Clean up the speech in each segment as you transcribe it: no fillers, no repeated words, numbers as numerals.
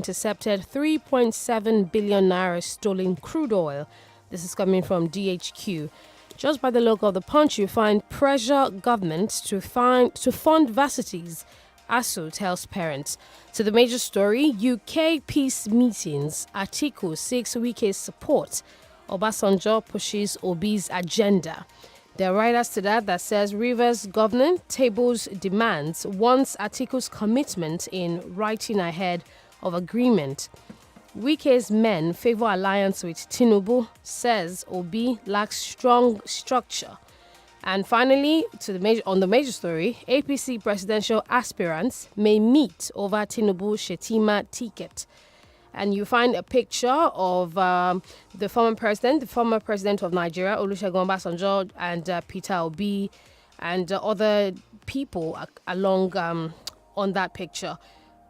intercepted 3.7 billion naira stolen crude oil. This is coming from DHQ. Just by the look of the Punch, you find pressure government to fund varsities. ASU tells parents. To the major story, UK peace meetings. Atiku seeks Wike's support. Obasanjo pushes Obi's agenda. There are writers to that says Rivers government tables demands, wants Atiku's commitment in writing ahead of agreement. Wike's men favor alliance with Tinubu, says Obi lacks strong structure. And finally, on the major story, APC presidential aspirants may meet over Tinubu Shetima ticket. And you find a picture of the former president of Nigeria, Olusegun Obasanjo, and Peter Obi, and other people along on that picture.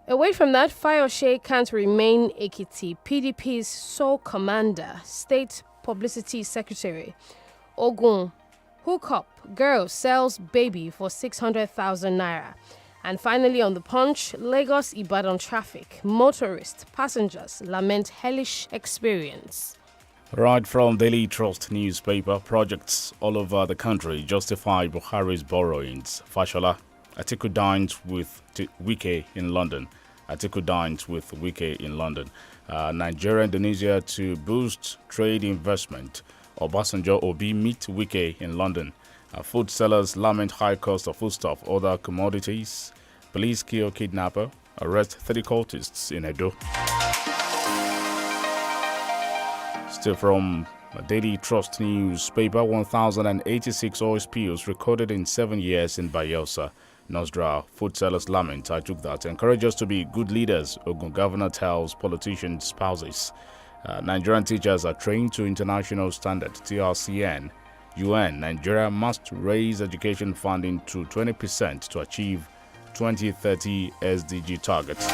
Away from that, Fayose can't remain Ekiti, PDP's sole commander, State Publicity Secretary. Ogun, hookup, girl sells baby for 600,000 naira. And finally, on the Punch, Lagos-Ibadan traffic. Motorists, passengers lament hellish experience. Right from Daily Trust newspaper, projects all over the country justify Buhari's borrowings. Fashola, Atiku dines with Wike in London. Nigeria, Indonesia to boost trade investment. Obasanjo Obi meet Wike in London. Food sellers lament high cost of foodstuff, other commodities. Police kill kidnapper. Arrest 30 cultists in Edo. Still from Daily Trust newspaper, 1,086 oil spills recorded in 7 years in Bayelsa. Nosdra, food sellers lament. I took that. Encourage us to be good leaders, Ogun governor tells politicians' spouses. Nigerian teachers are trained to international standard, TRCN. UN, Nigeria must raise education funding to 20% to achieve 2030 SDG targets.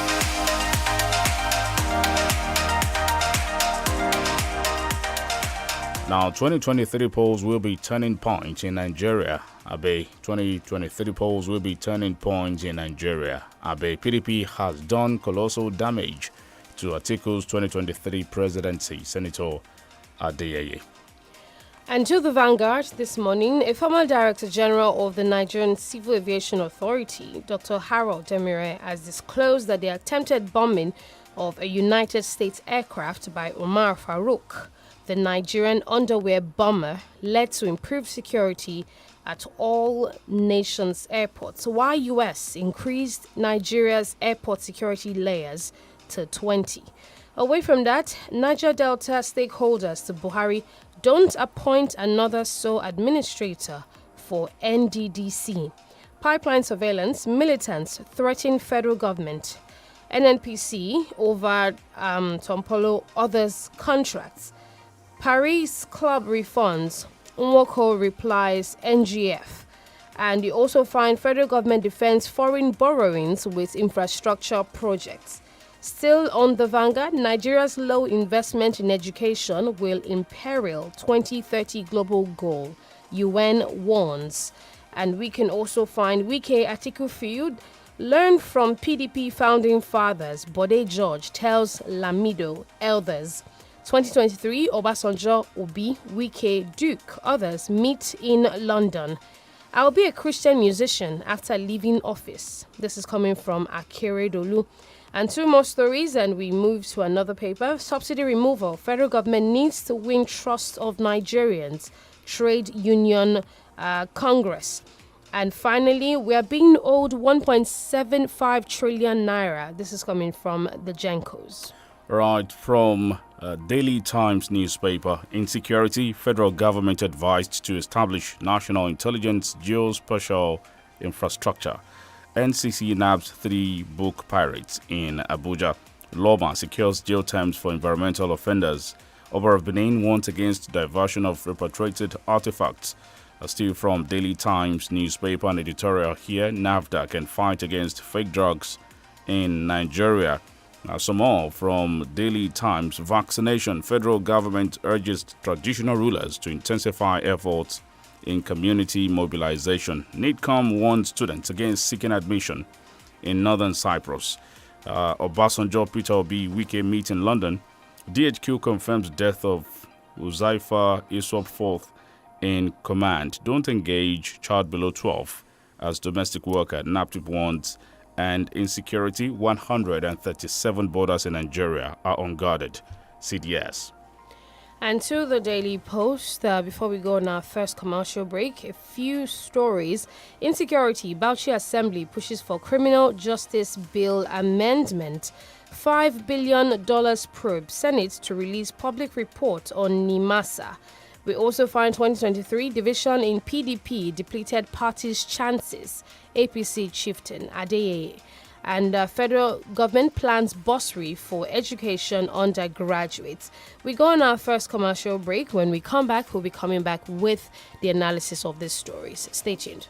Now, 2023 polls will be turning point in Nigeria. 2023 polls will be turning point in Nigeria. PDP has done colossal damage to Atiku's 2023 presidency, Senator Adeyeye. And to the Vanguard this morning, a former Director General of the Nigerian Civil Aviation Authority, Dr. Harold Demire, has disclosed that the attempted bombing of a United States aircraft by Omar Farouk, the Nigerian underwear bomber, led to improved security at all nations' airports, while U.S. increased Nigeria's airport security layers to 20. Away from that, Niger Delta stakeholders to Buhari don't appoint another sole administrator for NDDC. Pipeline surveillance, militants threaten federal government. NNPC over Tompolo others contracts. Paris club refunds. Nwoko replies NGF. And you also find federal government defends foreign borrowings with infrastructure projects. Still on the Vanguard, Nigeria's low investment in education will imperil 2030 global goal, UN warns. And we can also find Wike Atiku feud, learn from PDP founding fathers, Bode George tells Lamido elders. 2023, Obasanjo, Obi, Wike, Duke, others meet in London. I'll be a Christian musician after leaving office. This is coming from Akeredolu. And two more stories, and we move to another paper. Subsidy removal. Federal government needs to win trust of Nigerians. Trade Union Congress. And finally, we are being owed 1.75 trillion naira. This is coming from the Gencos. Right from Daily Times newspaper. Insecurity. Federal government advised to establish national intelligence geospatial infrastructure. NCC nabs 3 book pirates in Abuja. Lawma secures jail terms for environmental offenders. Oba of Benin warns against diversion of repatriated artifacts. Still from Daily Times newspaper and editorial here, NAFDA can fight against fake drugs in Nigeria. Some more from Daily Times. Vaccination. Federal government urges traditional rulers to intensify efforts in community mobilization. NIDCOM warns students against seeking admission in northern Cyprus. Obasanjo, Peter Obi, Wike meet in London. DHQ confirms death of Uzaifa Iswap IV in command. Don't engage child below 12 as domestic worker, NAPTIP warns. And insecurity, 137 borders in Nigeria are unguarded. CDS. And to the Daily Post, before we go on our first commercial break, a few stories. Insecurity, Bauchi Assembly pushes for criminal justice bill amendment. $5 billion probe, Senate to release public report on NIMASA. We also find 2023 division in PDP depleted party's chances. APC chieftain Adeyeye. And federal government plans bursary for education undergraduates. We go on our first commercial break. When we come back, we'll be coming back with the analysis of these stories. Stay tuned.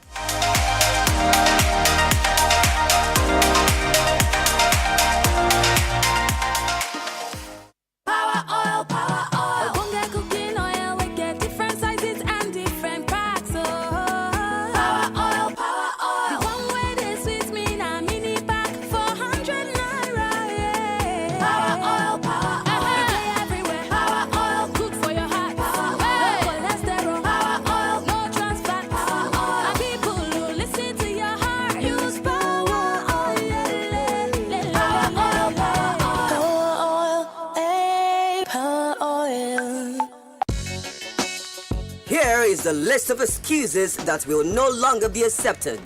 Is the list of excuses that will no longer be accepted.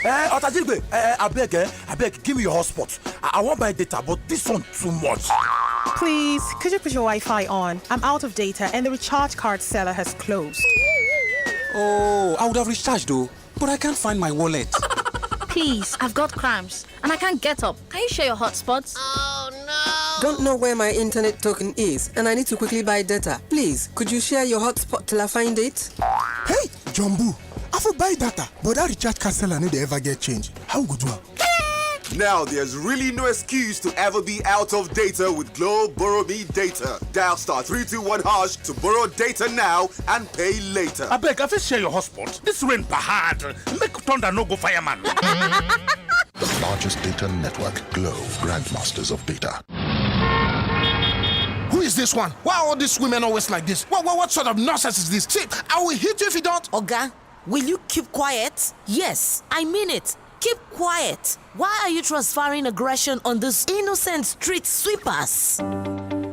Otajigbe, I beg, give me your hotspot. I want my data, but this one too much. Please, could you put your Wi-Fi on? I'm out of data and the recharge card seller has closed. Oh, I would have recharged though, but I can't find my wallet. Please, I've got cramps and I can't get up. Can you share your hotspots? Oh no! Don't know where my internet token is and I need to quickly buy data. Please, could you share your hotspot till I find it? Hey, Jumbo, I for buy data, but that recharge card seller need to ever get change. How good you are? Now there's really no excuse to ever be out of data with Glow Borrow Me Data. Dial *321# to borrow data now and pay later. I beg, I share your hotspot. This rain bahad. Make thunder no go fireman. The largest data network, Glow, grandmasters of data. Who is this one? Why are all these women always like this? What sort of nonsense is this? See, I will hit you if you don't. Oga, will you keep quiet? Yes, I mean it. Keep quiet. Why are you transferring aggression on these innocent street sweepers?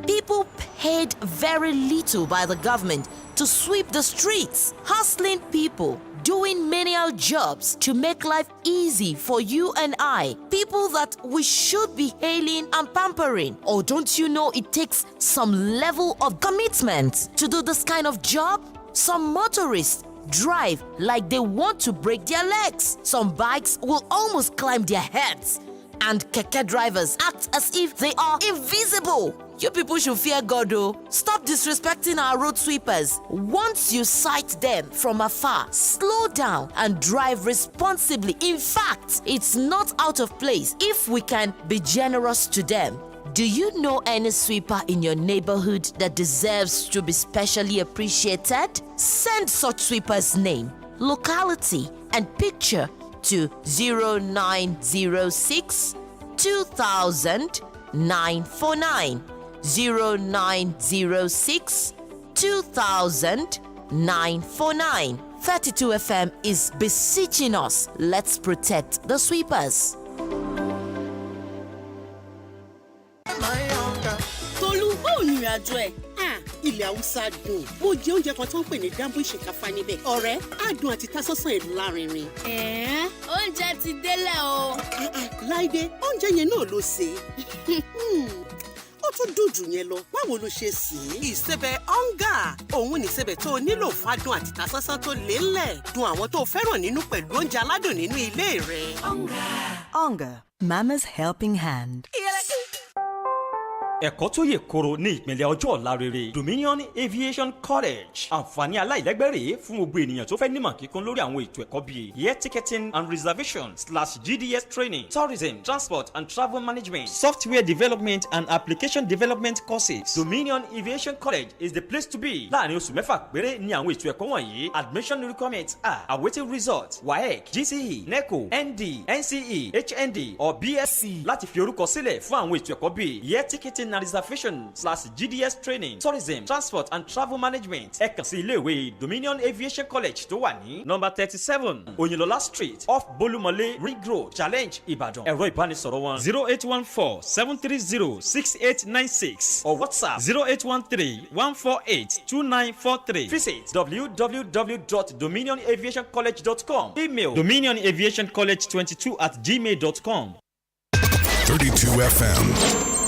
People paid very little by the government to sweep the streets, hustling people, doing menial jobs to make life easy for you and I, people that we should be hailing and pampering. Or don't you know it takes some level of commitment to do this kind of job? Some motorists drive like they want to break their legs. Some bikes will almost climb their heads. And keke drivers act as if they are invisible. You people should fear God though. Stop disrespecting our road sweepers. Once you sight them from afar, slow down and drive responsibly. In fact, it's not out of place if we can be generous to them. Do you know any sweeper in your neighborhood that deserves to be specially appreciated? Send such sweeper's name, locality, and picture to 0906 2000 949. 0906 2000 949. 32 FM is beseeching us. Let's protect the sweepers. Tolu, báwo ni ìrìnàjò ẹ̀? Ilẹ̀ Haúsá dùn. Mo jẹ oúnjẹ kan tó ń pè ní dambu ìṣèkáfá níbẹ̀. Ọ̀rẹ́, adùn àti tasọ́sán ẹ̀ lárinrin. Oúnjẹ ti délẹ̀ o. Láìdé, oúnjẹ yẹn náà ló sè é. Ó tún dùn jù yẹn lọ. Báwo ló ṣe sè é? Ìsebẹ̀ ọ̀ngà. Òun ni ìsebẹ̀ tó nílò fádùn àti tasọ́sán tó lélẹ̀. Dùn àwọn tó fẹ́ràn nínú pẹ̀lú oúnjẹ aládùn nínú ilé rẹ̀. Onga, Mama's helping hand. ẹ̀kọ́ tó yè koro ní ìpìlẹ̀ ọjọ́ ọ̀la rere Dominion Aviation College àǹfààní aláìlẹ́gbẹ̀rẹ̀ fún gbogbo ènìyàn tó fẹ́ nímọ̀ kíkún lórí àwọn ètò ẹ̀kọ́ bíi air ticketing and reservation/GDS training, tourism, transport and travel management, software development and application development courses. Dominion Aviation College is the place to be. Láàrin oṣù mẹ́fà péré ní àwọn ètò ẹ̀kọ́ wọ̀nyí. Admission requirements are awaiting result WAEC, GCE, NECO, ND, NCE, HND or BSc láti fi orúkọ sílẹ̀ fún àwọn ètò ẹ̀kọ́ bíi air ticketing and reservation/GDS training, tourism, transport and travel management. Ẹ kàn sí ilé-ìwé Dominion Aviation College tó wà ní number 37 Oyinlola Street off Bolumole Ring Road, Challenge, Ìbàdàn. Ẹ̀rọ ìbánisọ̀rọ̀ wọn 0814-730-6896 or WhatsApp 0813-148-2943. Visit www.dominionaviationcollege.com. Email dominionaviationcollege22@gmail.com. 32 FM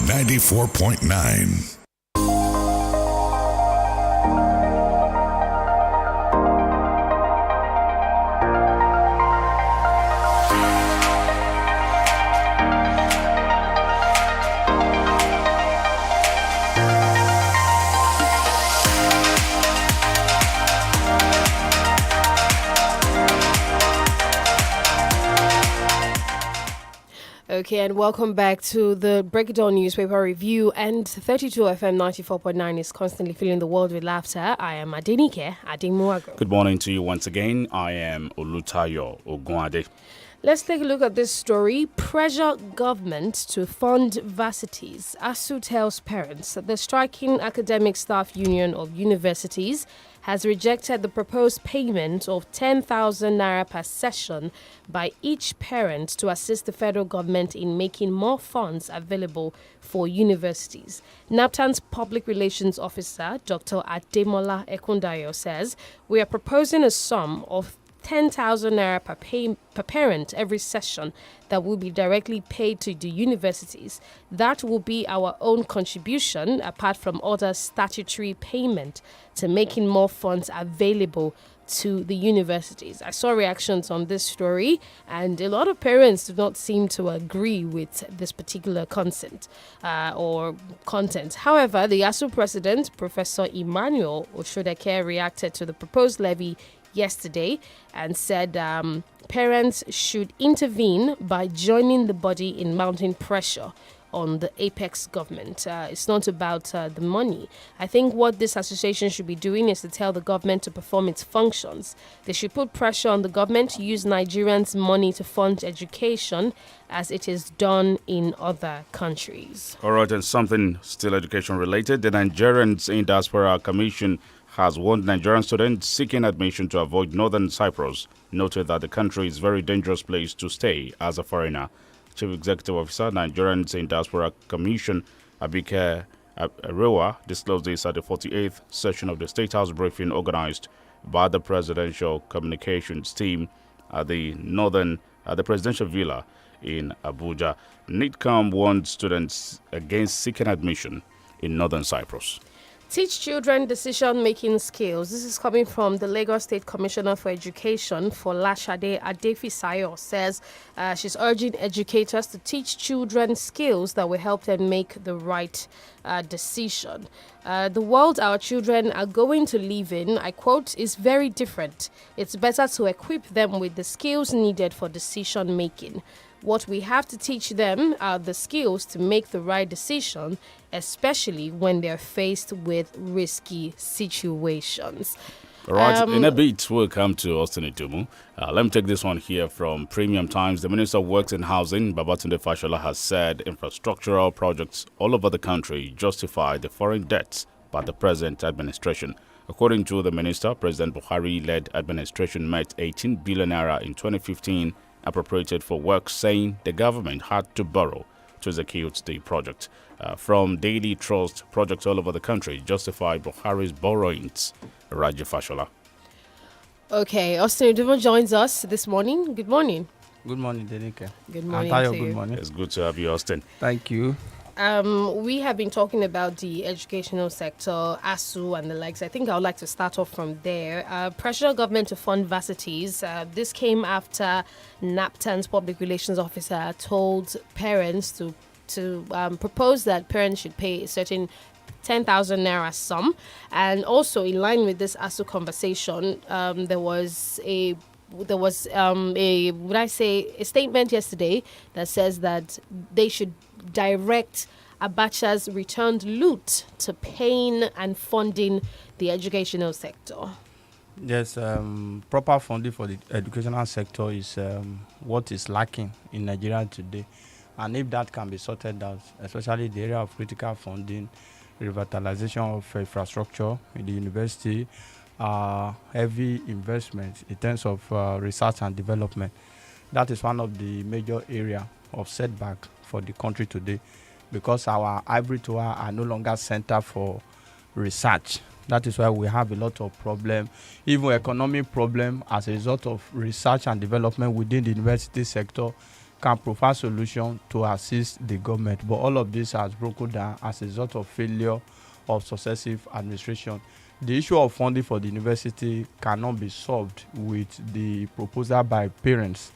94.9. Okay, and welcome back to the Breakdown newspaper review. And 32 FM 94.9 is constantly filling the world with laughter. I am DENIKE Adimwago. Good morning to you once again. I am OLUTAYO Ogunade. Let's take a look at this story. Pressure government to fund varsities. ASU tells parents that the striking academic staff union of universities has rejected the proposed payment of 10,000 naira per session by each parent to assist the federal government in making more funds available for universities. NAPTAN's public relations officer, Dr. Ademola Ekundayo, says, "We are proposing a sum of 10,000 naira per parent every session that will be directly paid to the universities. That will be our own contribution, apart from other statutory payment, to making more funds available to the universities." I saw reactions on this story, and a lot of parents do not seem to agree with this particular content. However, the ASU president, Professor Emmanuel Oshodeke, reacted to the proposed levy yesterday and said parents should intervene by joining the body in mounting pressure on the apex government. It's not about the money. I think what this association should be doing is to tell the government to perform its functions. They should put pressure on the government to use Nigerians' money to fund education as it is done in other countries. All right, and something still education related. The Nigerians in Diaspora Commission has warned Nigerian students seeking admission to avoid northern Cyprus, noted that the country is a very dangerous place to stay as a foreigner. Chief Executive Officer, Nigerians in Diaspora Commission, Abike Arewa, disclosed this at the 48th session of the State House briefing organized by the Presidential Communications team at the Presidential Villa in Abuja. NITCOM warned students against seeking admission in northern Cyprus. Teach children decision-making skills. This is coming from the Lagos State Commissioner for Education, Folashade Adefisayo, says she's urging educators to teach children skills that will help them make the right decision. The world our children are going to live in, I quote, is very different. It's better to equip them with the skills needed for decision-making. What we have to teach them are the skills to make the right decision, especially when they're faced with risky situations. All right, in a bit, we'll come to Austin Itumu. Let me take this one here from Premium Times. The Minister of Works and Housing, Babatunde Fashola, has said infrastructural projects all over the country justify the foreign debts by the present administration. According to the minister, President Buhari-led administration met 18 billion naira in 2015 appropriated for work, saying the government had to borrow to execute the project. From Daily Trust, projects all over the country justify Buhari's borrowings. Raji Fashola. Okay, Austin Udumo joins us this morning. Good morning. Good morning, Denike. Good morning Tayo, to you. Good morning. It's good to have you, Austin. Thank you. We have been talking about the educational sector, ASU and the likes. I think I would like to start off from there. Pressure government to fund varsities. This came after NAPTAN's public relations officer told parents to propose that parents should pay a certain 10,000 naira sum. And also in line with this ASU conversation, there was a statement yesterday that says that they should direct Abacha's returned loot to paying and funding the educational sector. Yes, proper funding for the educational sector is what is lacking in Nigeria today. And if that can be sorted out, especially the area of critical funding, revitalization of infrastructure in the university, heavy investment in terms of research and development, that is one of the major area of setback for the country today, because our ivory tower are no longer center for research. That is why we have a lot of problem, even economic problem, as a result of research and development within the university sector can provide solution to assist the government. But all of this has broken down as a result of failure of successive administration. The issue of funding for the university cannot be solved with the proposal by parents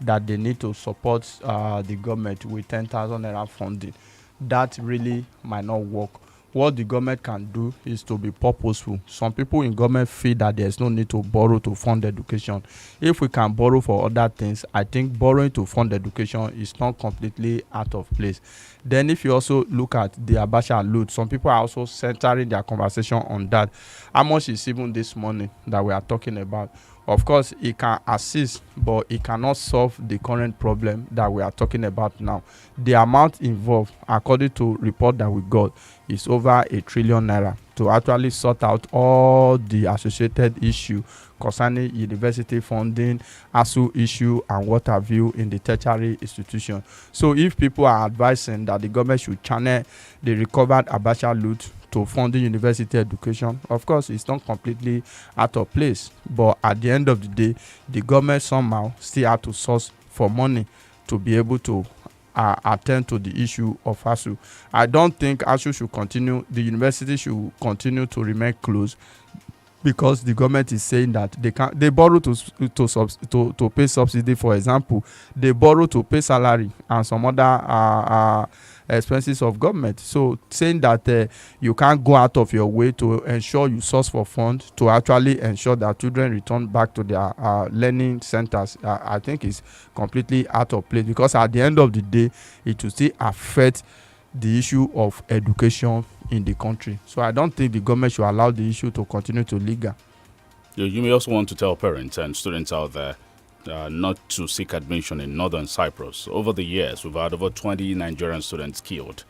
that they need to support the government with 10,000 naira funding. That really might not work. What the government can do is to be purposeful. Some people in government feel that there's no need to borrow to fund education. If we can borrow for other things, I think borrowing to fund education is not completely out of place. Then if you also look at the Abacha loot, some people are also centering their conversation on that. How much is even this money that we are talking about? Of course, it can assist, but it cannot solve the current problem that we are talking about now. The amount involved, according to report that we got, is over 1 trillion naira to actually sort out all the associated issue concerning university funding, ASU issue, and what have you in the tertiary institution. So if people are advising that the government should channel the recovered Abacha loot to funding university education, of course, it's not completely out of place. But at the end of the day, the government somehow still have to source for money to be able to attend to the issue of ASU. I don't think ASU should continue, the university should continue to remain closed, because the government is saying that they borrow to pay subsidy. For example, they borrow to pay salary and some other expenses of government. So saying that you can't go out of your way to ensure you source for funds to actually ensure that children return back to their learning centers, I think is completely out of place, because at the end of the day, it will still affect the issue of education in the country. So I don't think the government should allow the issue to continue to linger. You may also want to tell parents and students out there not to seek admission in northern Cyprus. Over the years, we've had over 20 Nigerian students killed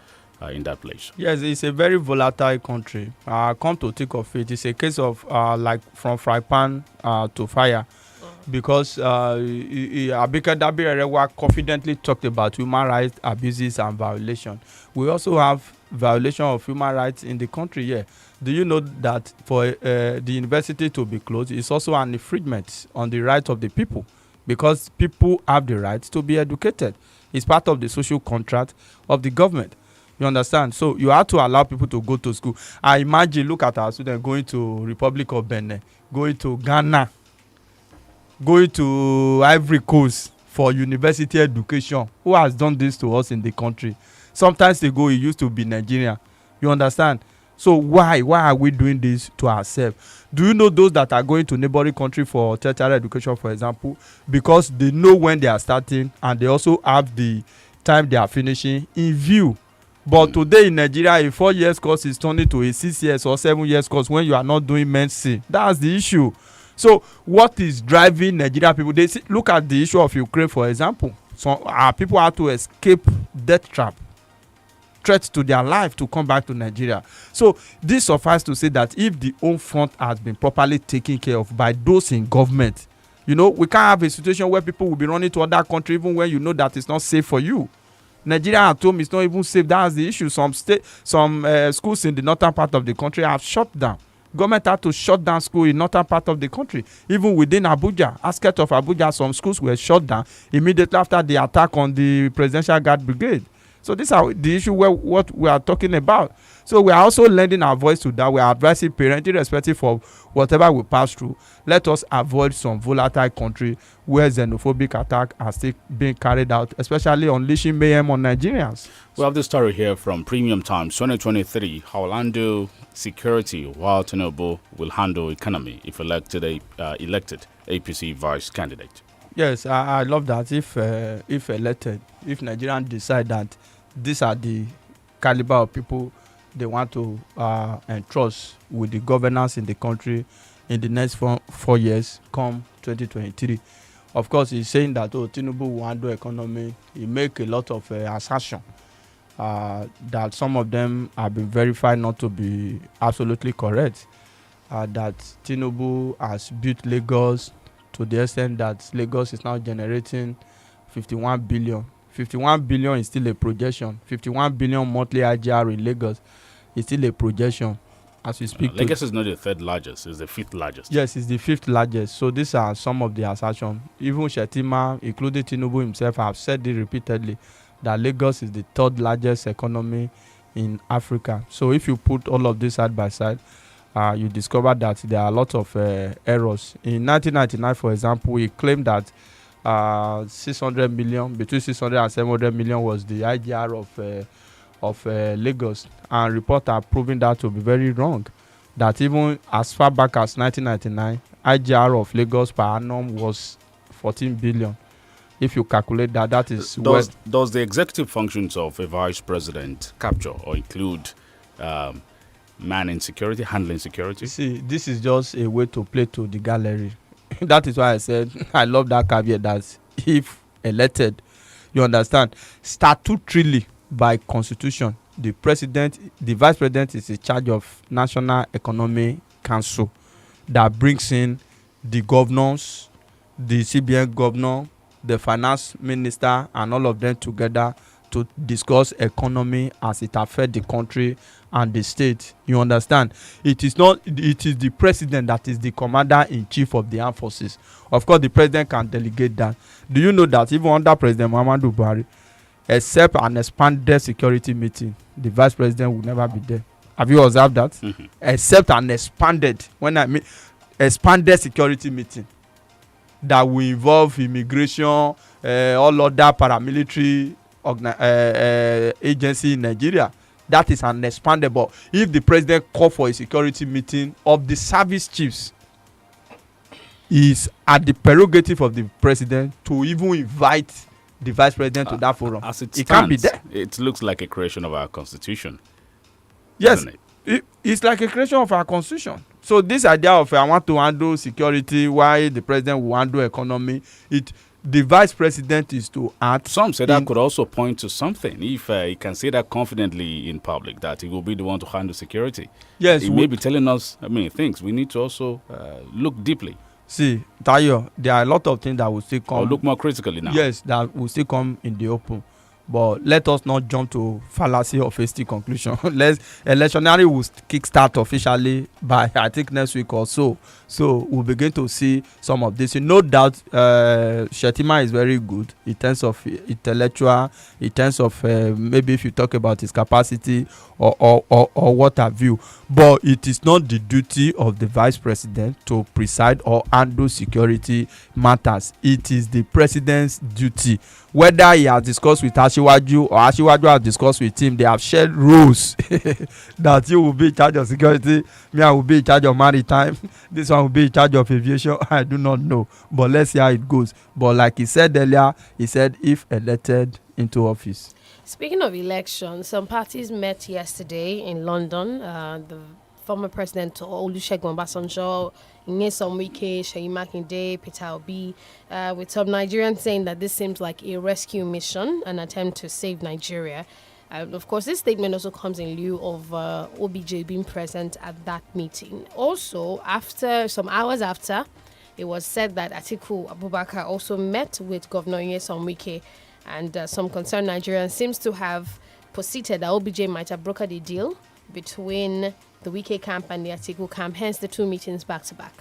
in that place. Yes, it's a very volatile country. Come to think of it, it's a case of like from fry pan to fire. Because Abike Dabirewa confidently talked about human rights abuses and violations. We also have violation of human rights in the country here. Do you know that for the university to be closed is also an infringement on the rights of the people? Because people have the right to be educated. It's part of the social contract of the government. You understand? So you have to allow people to go to school. I imagine, look at our students going to Republic of Benin, going to Ghana, going to Ivory Coast for university education. Who has done this to us in the country? Sometimes ago, it used to be Nigeria. You understand? So why are we doing this to ourselves? Do you know those that are going to neighboring country for tertiary education, for example, because they know when they are starting and they also have the time they are finishing in view? But today in Nigeria, a 4 years course is turning to a 6 years or 7 years course when you are not doing medicine. That's the issue. So what is driving Nigeria people? They look at the issue of Ukraine, for example. So people have to escape death trap, threat to their life to come back to Nigeria. So this suffices to say that if the home front has been properly taken care of by those in government, we can't have a situation where people will be running to other countries even when you know that it's not safe for you. Nigeria at home is not even safe. That's the issue. Some schools in the northern part of the country have shut down. Government had to shut down school in northern part of the country. Even within Abuja, outskirts of Abuja, some schools were shut down immediately after the attack on the Presidential Guard Brigade. So these are the issue where what we are talking about. So we are also lending our voice to that. We are advising parents, irrespective of whatever we pass through, let us avoid some volatile country where xenophobic attack are still being carried out, especially unleashing mayhem on Nigerians. We have this story here from Premium Times 2023. How will handle security while Tinubu will handle economy if elected APC vice candidate? Yes, I love that. If elected, if Nigerians decide that these are the caliber of people they want to entrust with the governance in the country in the next 4 years, come 2023. Of course, he's saying that Tinubu will handle economy. He make a lot of assertion that some of them have been verified not to be absolutely correct. That Tinubu has built Lagos to the extent that Lagos is now generating 51 billion. 51 billion is still a projection. 51 billion monthly IGR in Lagos is still a projection as we speak. Lagos is not the third largest, it's the fifth largest. Yes, it's the fifth largest. So these are some of the assertions. Even Shetima, including Tinubu himself, have said it repeatedly that Lagos is the third largest economy in Africa. So if you put all of this side by side, you discover that there are a lot of errors. In 1999, for example, he claimed that 600 million, between 600 and 700 million was the IGR of Lagos, and reports are proving that to be very wrong. That even as far back as 1999, IGR of Lagos per annum was 14 billion. If you calculate that, that is does the executive functions of a vice president capture or include manning security, handling security? See, this is just a way to play to the gallery. That is why I said I love that caveat that if elected, you understand, statutorily by constitution, the vice president is in charge of National Economic Council that brings in the governors, the CBN governor, the finance minister, and all of them together to discuss economy as it affects the country and the state. You understand? It is the president that is the commander-in-chief of the armed forces. Of course, the president can delegate that. Do you know that even under President Muhammadu Buhari, except an expanded security meeting, the vice president will never be there? Have you observed that? Mm-hmm. Except an expanded, when I mean expanded security meeting that will involve immigration, all other paramilitary agency in Nigeria. That is an expanded. But if the president call for a security meeting of the service chiefs, is at the prerogative of the president to even invite the vice president to that forum. As it stands, can't be there. It looks like a creation of our constitution. Yes, it's like a creation of our constitution. So this idea of I want to handle security while the president will handle economy, the vice president is to act. Some say that could also point to something. If he can say that confidently in public, that he will be the one to handle security. Yes, he may be telling us, things. We need to also look deeply. See, Tayo, there are a lot of things that will still come. Or look more critically now. Yes, that will still come in the open. But let us not jump to fallacy of hasty conclusion. Electionary will kickstart officially by I think next week or so. So we'll begin to see some of this. No doubt, Shetima is very good in terms of intellectual, in terms of maybe if you talk about his capacity or what have you. But it is not the duty of the vice president to preside or handle security matters. It is the president's duty. Whether he has discussed with Asiwaju or Asiwaju has discussed with him, they have shared rules that you will be in charge of security, me I will be in charge of maritime, this one will be in charge of aviation. I do not know, but let's see how it goes. But like he said earlier, he said if elected into office. Speaking of elections, some parties met yesterday in London. The former president Olusegun Obasanjo, Nyesom Wike, Seyi Makinde, Peter Obi, with some Nigerians saying that this seems like a rescue mission, an attempt to save Nigeria. Of course, this statement also comes in lieu of OBJ being present at that meeting. Also, some hours after, it was said that Atiku Abubakar also met with Governor Nyesom Wike, and some concerned Nigerians seems to have posited that OBJ might have brokered a deal between the Wike camp and the Atiku camp, hence the two meetings back to back.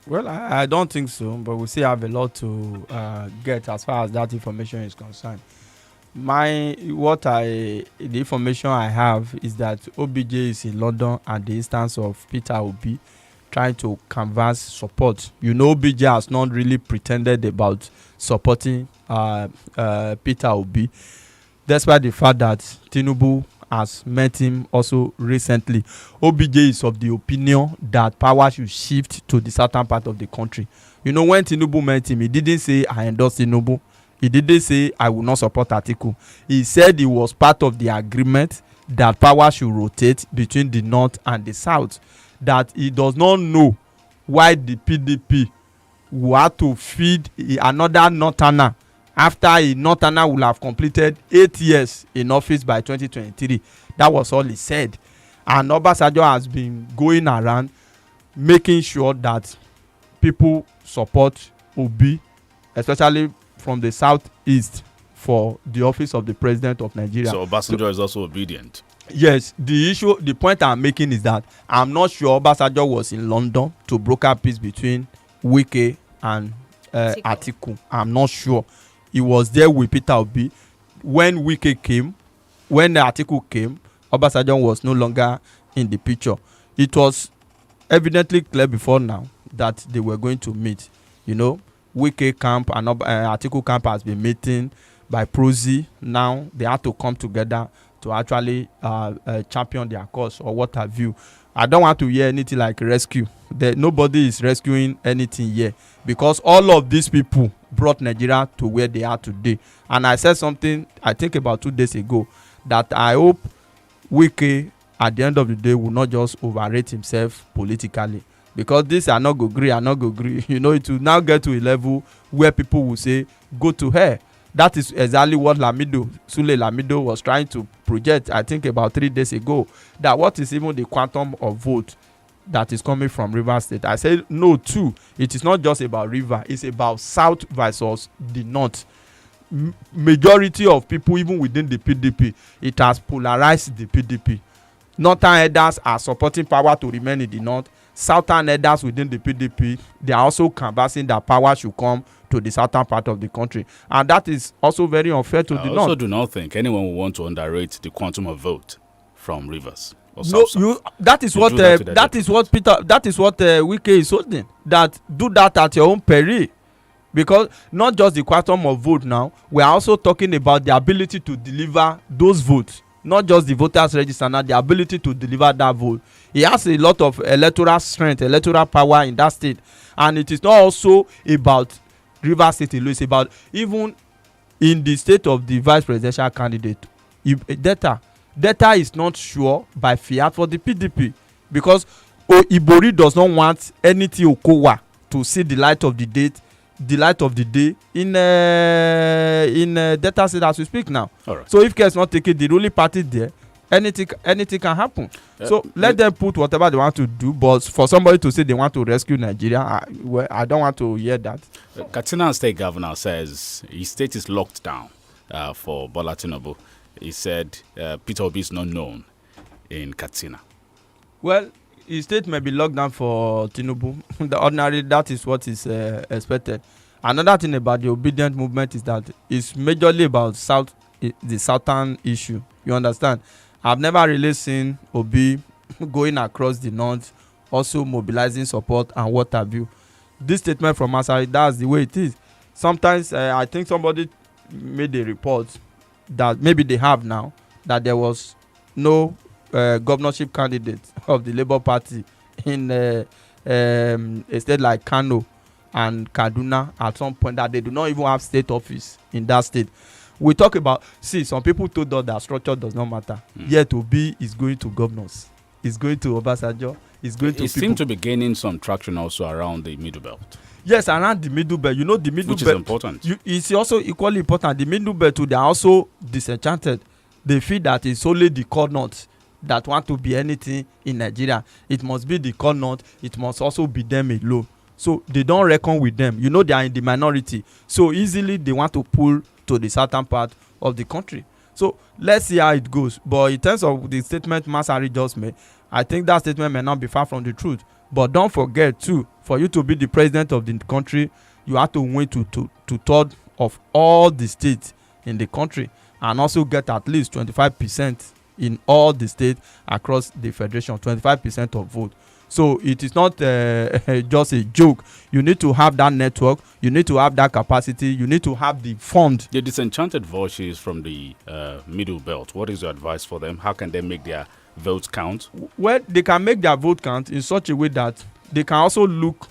Well, I don't think so, but we still have a lot to get as far as that information is concerned. The information I have is that OBJ is in London at the instance of Peter Obi, trying to canvass support. OBJ has not really pretended about supporting Peter Obi, despite the fact that Tinubu has met him also recently. OBJ is of the opinion that power should shift to the southern part of the country. When Tinubu met him, he didn't say, I endorse Tinubu. He didn't say, I will not support Atiku. He said he was part of the agreement that power should rotate between the north and the south. That he does not know why the PDP will have to feed another northerner after a northerner will have completed 8 years in office by 2023. That was all he said. And Obasanjo has been going around making sure that people support Obi, especially from the southeast, for the office of the president of Nigeria. So Obasanjo is also obedient. Yes, the point I'm making is that I'm not sure Obasanjo was in London to broker peace between Wike and Atiku. I'm not sure. He was there with Peter Obi. When Wike came, when Atiku came, Obasanjo was no longer in the picture. It was evidently clear before now that they were going to meet. Wike camp and Atiku camp has been meeting by proxy. Now they have to come together to actually champion their cause or what have you. I don't want to hear anything like rescue. Nobody is rescuing anything here, because all of these people brought Nigeria to where they are today. And I said something, I think about 2 days ago, that I hope Wike at the end of the day will not just overrate himself politically, because this are not go gree. It will now get to a level where people will say, go to her. That is exactly what Sule Lamido was trying to project, I think about 3 days ago, that what is even the quantum of vote that is coming from Rivers State. I said no too. It is not just about River, it's about South versus the North. Majority of people, even within the PDP, it has polarized the PDP. Northern elders are supporting power to remain in the North. Southern elders within the PDP, they are also canvassing that power should come to the southern part of the country, and that is also very unfair to the North. I also do not think anyone will want to underrate the quantum of vote from Rivers. That is what Wike is holding. That do that at your own peril, because not just the quantum of vote. Now we are also talking about the ability to deliver those votes, not just the voters register. Now the ability to deliver that vote. He has a lot of electoral strength, electoral power in that state, and it is not also about Rivers State alone. It's about even in the state of the vice presidential candidate. Data is not sure by fiat for the PDP, because Ibori does not want anything Okowa to see the light of the day in Delta State as we speak now. Right. So if care is not taken, the ruling party there, anything can happen. So let them put whatever they want to do, but for somebody to say they want to rescue Nigeria, I don't want to hear that. Katsina State Governor says his state is locked down for Bola Tinubu. He said Peter Obi is not known in Katsina. Well, his state may be locked down for Tinubu. The ordinary, that is what is expected. Another thing about the obedient movement is that it's majorly about the southern issue. You understand? I've never really seen Obi going across the north, also mobilizing support and what have you. This statement from Masari, that's the way it is. Sometimes I think somebody made a report that maybe they have now, that there was no governorship candidate of the Labour Party in a state like Kano and Kaduna at some point, that they do not even have state office in that state. We talk about, some people told us that structure does not matter. Yet Obi is going to governors, is going to Obasanjo, is going to people. It seems to be gaining some traction also around the Middle Belt. Yes, around the Middle Belt. The Middle Belt, which is important. It's also equally important. The Middle Belt too, they are also disenchanted. They feel that it's only the core north that want to be anything in Nigeria. It must be the core north. It must also be them alone. So they don't reckon with them. They are in the minority. So easily they want to pull to the southern part of the country. So let's see how it goes. But in terms of the statement Masari just made, I think that statement may not be far from the truth. But don't forget too, for you to be the president of the country, you have to win to third of all the states in the country. and also get at least 25% in all the states across the federation, 25% of vote. So it is not just a joke. You need to have that network. You need to have that capacity. You need to have the fund. The disenchanted voices from the middle belt, what is your advice for them? How can they make their votes count? Well, they can make their vote count in such a way that they can also look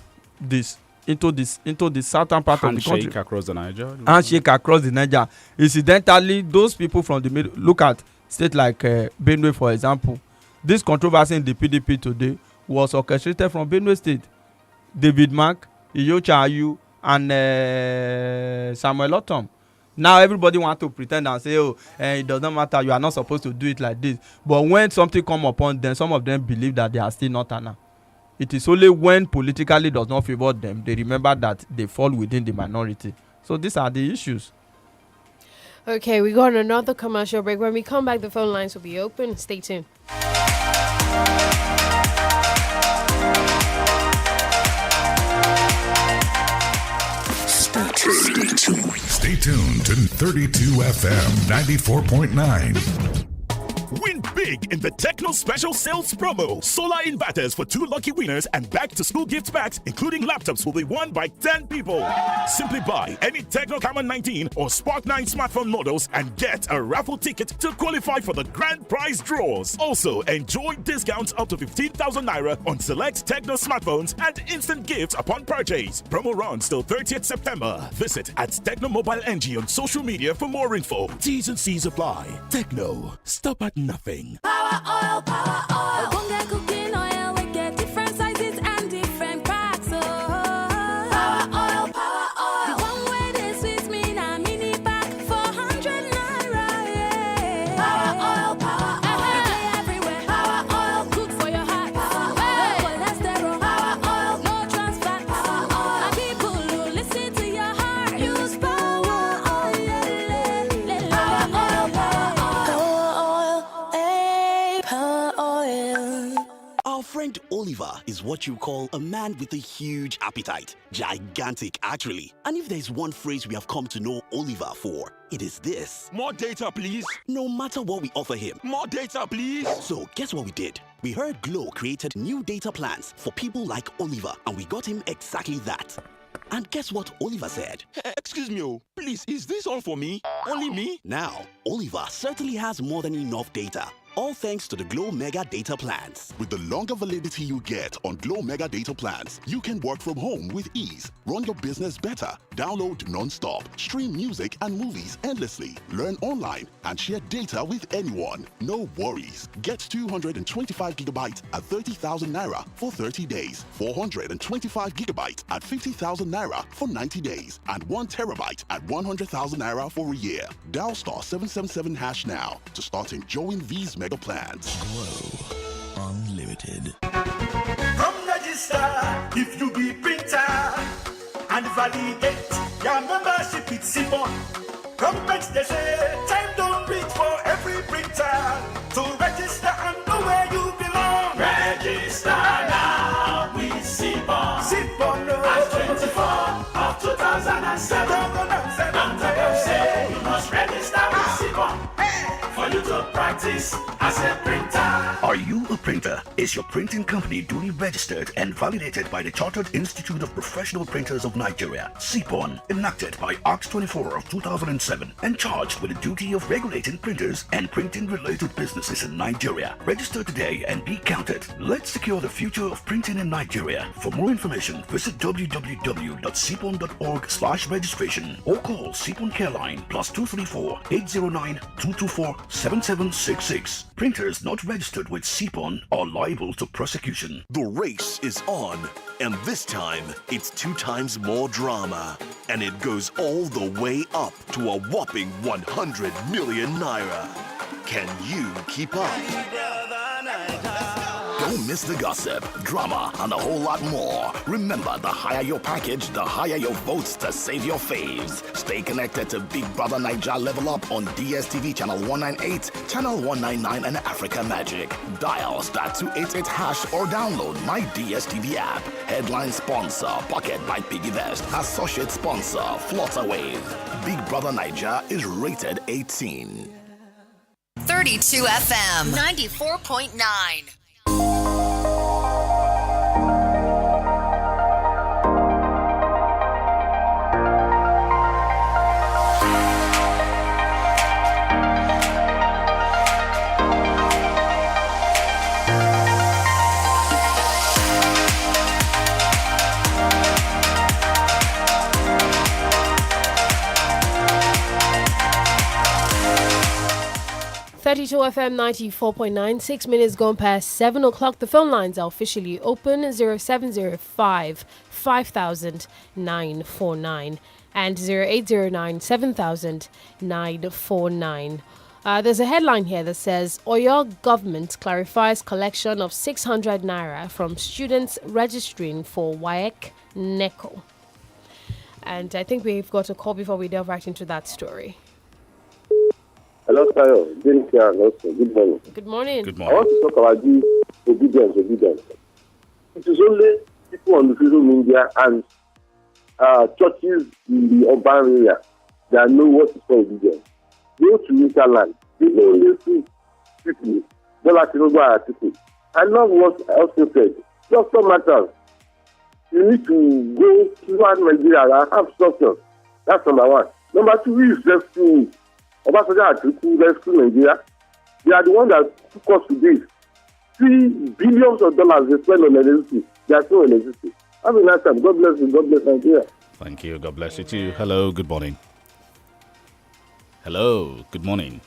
into the southern part of the country. Handshake across the Niger? Handshake across the Niger. Incidentally, those people from the middle, look at state like Benue, for example. This controversy in the PDP today was orchestrated from Benue State. David Mark, Iyocha Ayu, and Samuel Otom. Now everybody wants to pretend and say, oh, it does not matter, you are not supposed to do it like this. But when something come upon them, some of them believe that they are still not enough. It is only when politically does not favor them, they remember that they fall within the minority. So these are the issues. Okay, we got another commercial break. When we come back, the phone lines will be open. Stay tuned. Stay tuned to 32 FM 94.9. Win big in the Techno Special Sales Promo. Solar inverters for 2 lucky winners and back-to-school gift packs, including laptops, will be won by 10 people. Simply buy any Techno Camera 19 or Spark 9 smartphone models and get a raffle ticket to qualify for the grand prize draws. Also, enjoy discounts up to 15,000 naira on select Techno smartphones and instant gifts upon purchase. Promo runs till 30th September. Visit at Techno Mobile NG on social media for more info. T's and C's apply. Techno. Stop at nothing. Power oil, power oil. Bonga cooking oil, we get different sizes and different packs. Oh, power oil, power oil. The one way they sweet me na mini pack for 100 naira. Yeah. Power oil, power oil. Play everywhere. Power oil, good for your heart. Power oil, cholesterol. Power oil, no trans fat. Power oil. And people who listen to your heart use power oil. Power oil, power oil. Our friend Oliver is what you call a man with a huge appetite. Gigantic, actually. And if there's one phrase we have come to know Oliver for, it is this. More data, please. No matter what we offer him. More data, please. So, guess what we did? We heard Glow created new data plans for people like Oliver, and we got him exactly that. And guess what Oliver said? Excuse me, please, is this all for me? Only me? Now, Oliver certainly has more than enough data. All thanks to the Glow Mega Data Plans. With the longer validity you get on Glow Mega Data Plans, you can work from home with ease, run your business better, download non-stop, stream music and movies endlessly, learn online, and share data with anyone. No worries. Get 225 gigabytes at 30,000 naira for 30 days, 425 gigabytes at 50,000 naira for 90 days, and 1 terabyte at 100,000 naira for a year. Dial star 777 hash now to start enjoying these mega plans. Glow Unlimited. Come register if you be printer and validate your membership with Simon. Come back, they say time don't reach for every printer to register and know where you belong. Register now with Simon. Simon as 24 of 2007. Don't say you must register with Simon for you to practice as a printer. Are you a printer? Is your printing company duly registered and validated by the Chartered Institute of Professional Printers of Nigeria, CPON, enacted by Act 24 of 2007, and charged with the duty of regulating printers and printing-related businesses in Nigeria? Register today and be counted. Let's secure the future of printing in Nigeria. For more information, visit www.cpon.org/registration or call CPON Care Line +234 809 224 7766. Printers not registered with CPON are liable to prosecution. The race is on, and this time it's 2 times more drama. And it goes all the way up to a whopping 100 million naira. Can you keep up? Don't miss the gossip, drama, and a whole lot more. Remember, the higher your package, the higher your votes to save your faves. Stay connected to Big Brother Naija Level Up on DSTV Channel 198, Channel 199, and Africa Magic. Dial *288# or download my DSTV app. Headline sponsor, Pocket by Piggyvest. Associate sponsor, Flutterwave. Big Brother Naija is rated 18. 32 FM 94.9. FM 94.9, 6 minutes gone past 7 o'clock. The phone lines are officially open 0705 5000 949 and 0809 7000 949. There's a headline here that says Oyo government clarifies collection of 600 naira from students registering for WAEC NECO. And I think we've got a call before we delve right into that story. Hello, Tayo. DENIKE also. Good morning. Good morning. Good morning. I want to talk about this obedience. It is only people on the social media and churches in the urban area that know what is called obedience. Go to hinterland. They know only two people. Bola Tinubu and Atiku. I love what also said. Just some matters. You need to go throughout Nigeria and have structure. That's number one. Number two is rescue. Obasanjo and Atiku rescue Nigeria. They are the ones that took us to this. $3 billion they spend on electricity. They are still on electricity. Have a nice time. God bless you. God bless Nigeria. Thank you. God bless you too. Hello. Good morning. Hello. Good morning.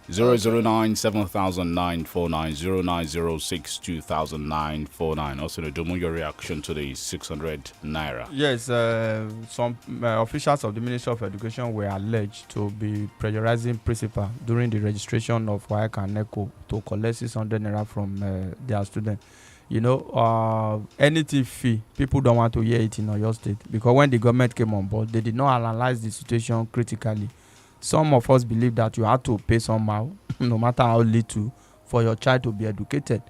009-7009-49, Also, Domo, your reaction to the 600 naira. Yes, some officials of the Ministry of Education were alleged to be pressurizing principal during the registration of WAEC and NECO to collect 600 naira from their students. You know, anything fee, people don't want to hear it in Oyo State because when the government came on board, they did not analyze the situation critically. Some of us believe that you have to pay somehow, no matter how little, for your child to be educated.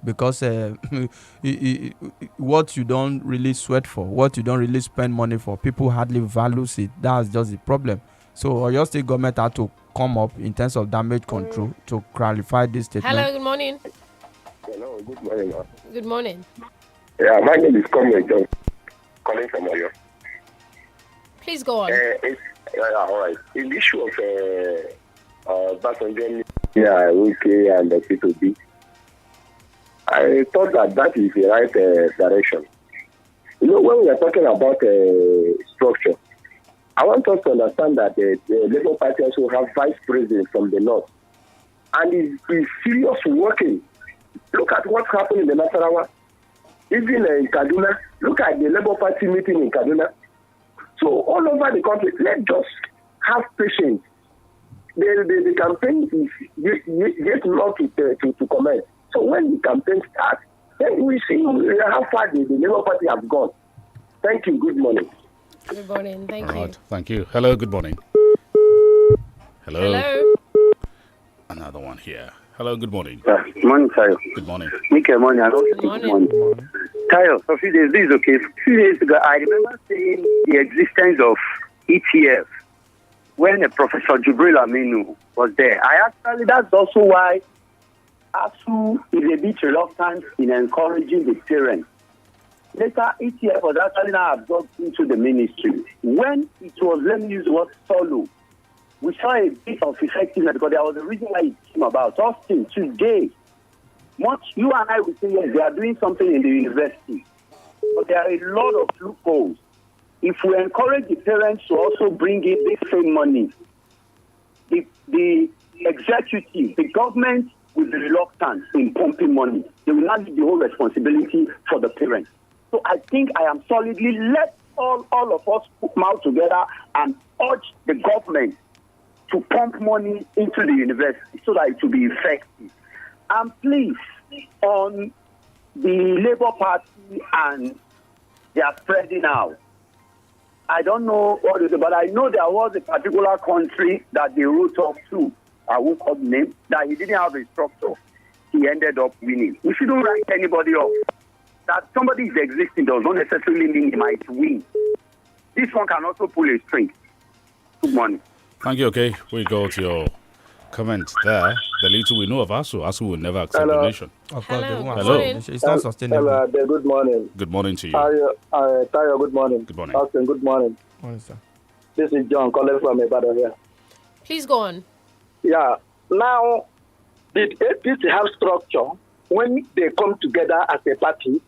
Because what you don't really sweat for, what you don't really spend money for, people hardly value it. That's just the problem. So Oyo State government had to come up in terms of damage control to clarify this statement. Hello, good morning. Hello, good morning. Good morning. Yeah, my name is Comrade John, calling from Oyo. Please go on. All right. In the issue of Basanjo, okay, and the P2B, I thought that is the right direction. You know, when we are talking about structure, I want us to understand that the Labour Party also have vice president from the north, and is serious working. Look at what happened in the Nasarawa, even in Kaduna. Look at the Labour Party meeting in Kaduna. So all over the country, let's just have patience. The campaign is yet not to comment. So when the campaign starts, then we see how far the Labour Party have gone. Thank you. Good morning. Good morning. Thank you. Thank you. Hello. Good morning. Hello. Another one here. Hello. Good morning. Good morning, Tayo. Good morning. Good morning. Good morning. Tayo, a few days, this is okay. A few days ago, I remember seeing the existence of ETF when Professor Jibril Aminu was there. That's also why ASU is a bit reluctant in encouraging the parents. Later, ETF was actually now absorbed into the ministry. When it was, let me use the word solo, we saw a bit of effectiveness because there was a reason why it came about. Austin, today, you and I will say, yes, they are doing something in the university. But there are a lot of loopholes. If we encourage the parents to also bring in the same money, the executive, the government will be reluctant in pumping money. They will not leave the whole responsibility for the parents. So I think I am solidly, let all of us put mouth together and urge the government to pump money into the university so that it will be effective. I'm pleased on the Labour Party and they are spreading out. I don't know what it is, but I know there was a particular country that they wrote off to, I won't call the name, that he didn't have a structure. He ended up winning. We shouldn't write anybody off. That somebody is existing does not necessarily mean he might win. This one can also pull a string. Good morning. Thank you. Okay, we go to your comment there. The little we know of ASU will never accept donation. Of course, Hello. It's not sustainable. Hello, good morning. Good morning to you. Tayo, good morning. Good morning. Austin, good morning. Morning, sir. This is John calling from Ibadan here. Please go on. Yeah. Now, did APC have structure when they come together as a party?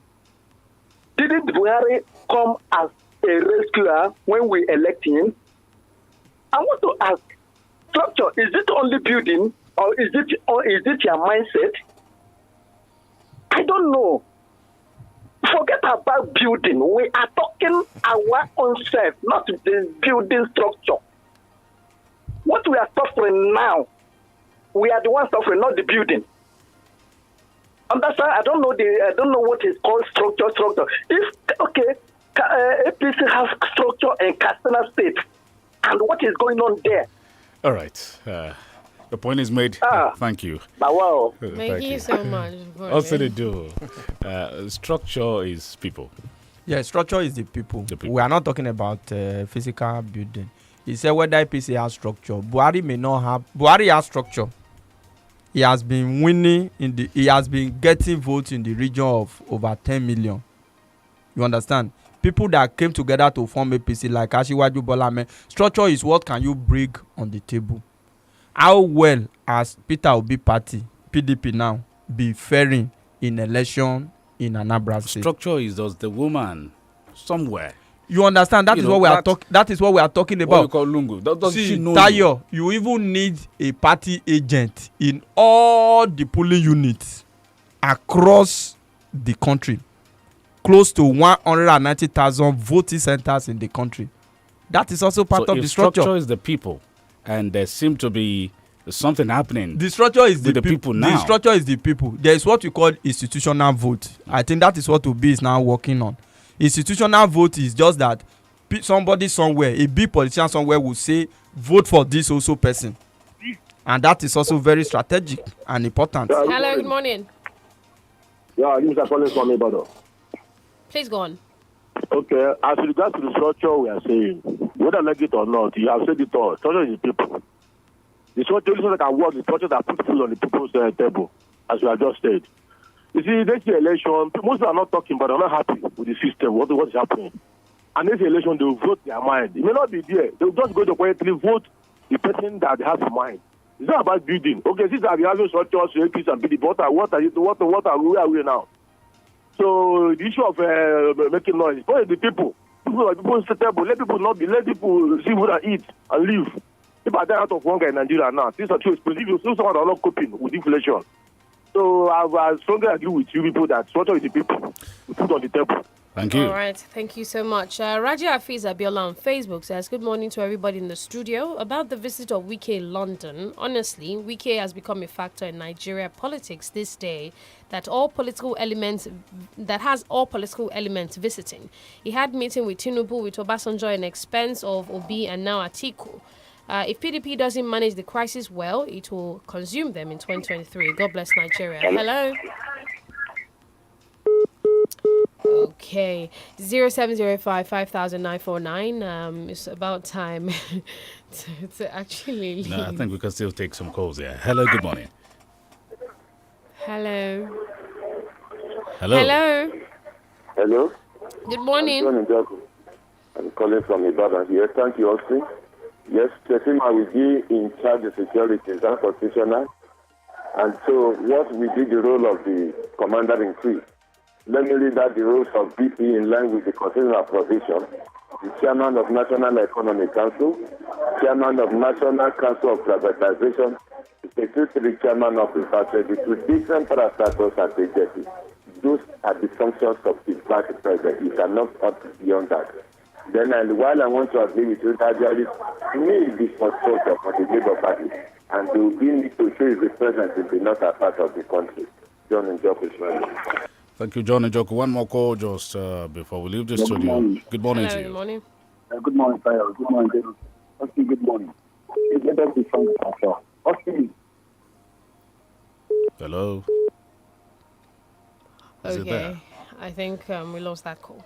Didn't Buhari come as a rescuer when we elect him? I want to ask, structure, is it only building or is it your mindset? I don't know. Forget about building. We are talking our own self, not the building structure. What we are suffering now, we are the ones suffering, not the building. Understand? I don't know what is called structure. If APC has structure in Katsina State, and what is going on there? All right. The point is made. Thank you. Wow. Thank you so much. Also, they do. Structure is people. Yeah, structure is the people. We are not talking about physical building. He said whether APC has structure. Buhari may not have. Buhari has structure. He has been winning he has been getting votes in the region of over 10 million. You understand? People that came together to form APC like Asiwaju Bola, structure is what can you bring on the table. How well has Peter Obi party, PDP now, be faring in election in Anambra State? Structure is just the woman somewhere. You understand? That is what we are talking. That is what we are talking about. What we call Lungu. Does See, she know Tayo, you even need a party agent in all the polling units across the country. Close to 190,000 voting centers in the country. That is also part of the structure. Structure is the people, and there seems to be something happening. The structure is the people now. The structure is the people. There is what we call institutional vote. I think that is what Obi is now working on. Institutional vote is just that somebody somewhere, a big politician somewhere will say, vote for this also person. And that is also very strategic and important. Hello, good morning. Yeah, this is calling from Ibadan. Please go on. Okay, as regards to the structure we are saying, whether like it or not, you have said it all. Structure is the people. The structure that can work, the structure that puts food on the people's table, as you have just said. You see, next election, most people are not talking, but they're not happy with the system, what is happening. And next election, they will vote their mind. It may not be there. They will just go to quietly vote the person that they have in mind. It's not about building. Okay, since we having structures, APs and BDP, where are we now? So the issue of making noise, what is the people? People at the table, let people see what they eat and live. People are dying out of hunger in Nigeria now. Things are true. If you see someone that are not coping with inflation. So I strongly agree with you people that structure is the people we put on the table. Thank you. All right, thank you so much. Raja Hafiz Abiola on Facebook says, good morning to everybody in the studio. About the visit of Wike London, honestly, Wike has become a factor in Nigeria politics this day that has all political elements visiting. He had meeting with Tinubu, with Obasanjo in expense of Obi and now Atiku. If PDP doesn't manage the crisis well, it will consume them in 2023. God bless Nigeria. Hello. Okay, 0705-500949. It's about time to actually leave. No, I think we can still take some calls here. Hello, good morning. Hello. Hello. Good morning. I'm calling from Ibadan. Yes, thank you, Austin. Yes, Chesima will be in charge of security. Is that constitutional? And so what will be the role of the commander-in-chief? Let me read out the rules of BP in line with the constitutional provision. The chairman of National Economic Council, chairman of National Council of Privatization, the secretary chairman of the factory, with different parastatals and agencies. Those are the functions of the vice president. You cannot up beyond that. Then, while I want to agree with you that there is need for structure for the Labour Party, And they will need to show his presence in the northern part of the country. John Njoku is ready. Thank you, John Njoku. One more call just before we leave the studio. Good morning to you. Good morning. Good morning, Tayo. Good morning, David. Okay, good morning. Let us be frank with ourselves. Okay. Hello. Is it Okay. there? I think we lost that call.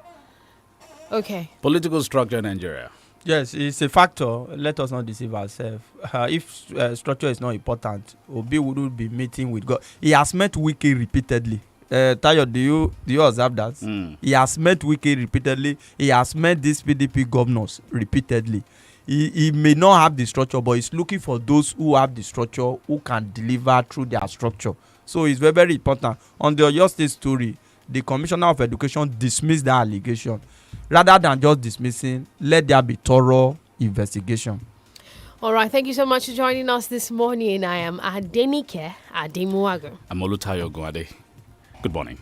Okay. Political structure in Nigeria. Yes, it's a factor. Let us not deceive ourselves. If structure is not important, Obi wouldn't be meeting with God. He has met Wiki repeatedly. Tayo, do you observe that? He has met Wiki repeatedly. He has met these PDP governors repeatedly. He may not have the structure, but he's looking for those who have the structure, who can deliver through their structure. So it's very, very important. On the Oyo State story, the Commissioner of Education dismissed that allegation. Rather than just dismissing, let there be thorough investigation. All right. Thank you so much for joining us this morning. I am DENIKE Ademuago. I'm OLUTAYO. Good morning.